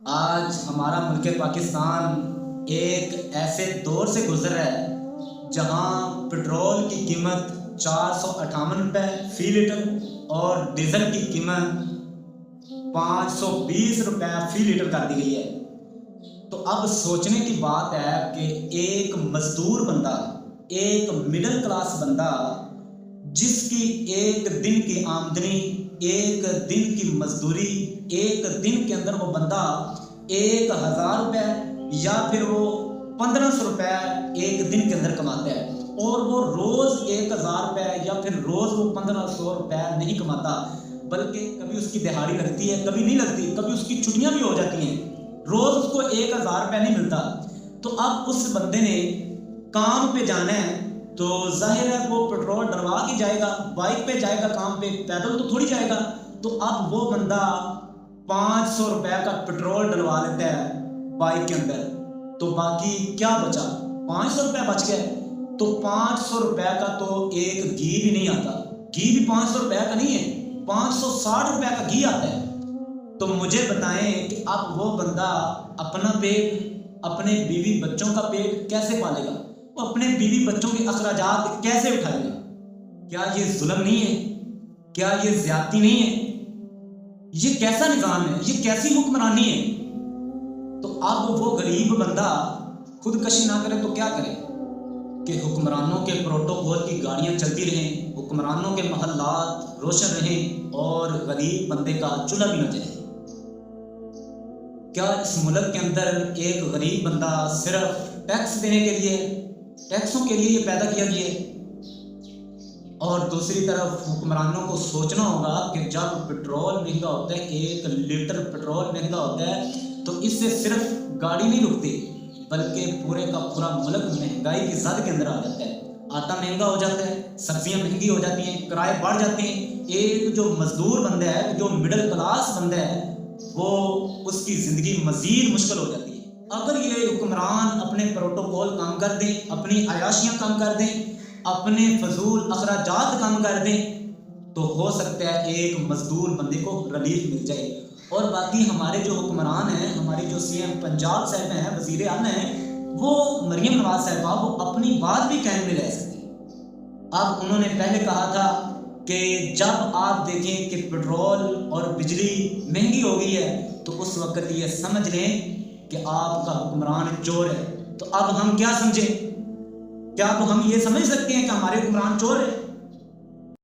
آج ہمارا ملک پاکستان ایک ایسے دور سے گزر رہا ہے جہاں پٹرول کی قیمت 458 روپے فی لیٹر اور ڈیزل کی قیمت 520 روپے فی لیٹر کر دی گئی ہے۔ تو اب سوچنے کی بات ہے کہ ایک مزدور بندہ، ایک مڈل کلاس بندہ جس کی ایک دن کی آمدنی، ایک دن کی مزدوری، ایک دن کے اندر وہ بندہ 1000 روپے یا پھر وہ 1500 روپے ایک دن کے اندر کماتا ہے، اور وہ روز 1000 روپے یا پھر روز وہ 1500 روپے نہیں کماتا، بلکہ کبھی اس کی دہاڑی لگتی ہے، کبھی نہیں لگتی، کبھی اس کی چھٹیاں بھی ہو جاتی ہیں، روز اس کو 1000 روپے نہیں ملتا۔ تو اب اس بندے نے کام پہ جانا ہے تو ظاہر ہے وہ پٹرول ڈلوا کے جائے گا، بائک پہ جائے گا کام پہ، پیدل تو تھوڑی جائے گا۔ تو اب وہ بندہ 500 روپے کا پٹرول ڈلوا لیتا ہے بائک کے اندر، تو باقی کیا بچا؟ 500 روپے بچ گئے۔ تو 500 روپے کا تو ایک گھی بھی نہیں آتا، گھی بھی 500 روپے کا نہیں ہے، 560 روپے کا گھی آتا ہے۔ تو مجھے بتائیں کہ اب وہ بندہ اپنا پیٹ، اپنے بیوی بچوں کا پیٹ کیسے پالے گا؟ وہ اپنے بیوی بچوں کے اخراجات کیسے اٹھائے گا؟ کیا یہ ظلم نہیں ہے؟ کیا یہ زیادتی نہیں ہے؟ یہ کیسا نظام ہے؟ یہ کیسی حکمرانی ہے؟ تو اب وہ غریب بندہ خودکشی نہ کرے تو کیا کرے کہ حکمرانوں کے پروٹوکول کی گاڑیاں چلتی رہیں، حکمرانوں کے محلات روشن رہیں اور غریب بندے کا چولہا بھی نہ جلے۔ کیا اس ملک کے اندر ایک غریب بندہ صرف ٹیکس دینے کے لیے، ٹیکسوں کے لیے یہ پیدا کیا گیا ہے؟ اور دوسری طرف حکمرانوں کو سوچنا ہوگا کہ جب پٹرول مہنگا ہوتا ہے، 1 لیٹر پٹرول مہنگا ہوتا ہے، تو اس سے صرف گاڑی نہیں رکتی بلکہ پورے کا پورا ملک مہنگائی کی زد کے اندر آ جاتا ہے۔ آٹا مہنگا ہو جاتا ہے، سبزیاں مہنگی ہو جاتی ہیں، کرائے بڑھ جاتے ہیں۔ ایک جو مزدور بندہ ہے، جو مڈل کلاس بندہ ہے، وہ اس کی زندگی مزید مشکل ہو جاتی ہے۔ اگر یہ حکمران اپنے پروٹوکول کام کر دیں، اپنی عیاشیاں کام کر دیں، اپنے فضول اخراجات کام کر دیں، تو ہو سکتا ہے ایک مزدور بندے کو ریلیف مل جائے۔ اور باقی ہمارے جو حکمران ہیں، ہماری جو سی ایم پنجاب صاحب ہیں، وزیر اعلیٰ ہیں، وہ مریم نواز صاحبہ، وہ اپنی بات بھی قائم نہیں رہ سکتی۔ اب انہوں نے پہلے کہا تھا کہ جب آپ دیکھیں کہ پٹرول اور بجلی مہنگی ہو گئی ہے تو اس وقت یہ سمجھ لیں کہ آپ کا حکمران چور ہے۔ تو اب ہم کیا سمجھیں؟ کیا اب ہم یہ سمجھ سکتے ہیں کہ ہمارے حکمران چور ہے؟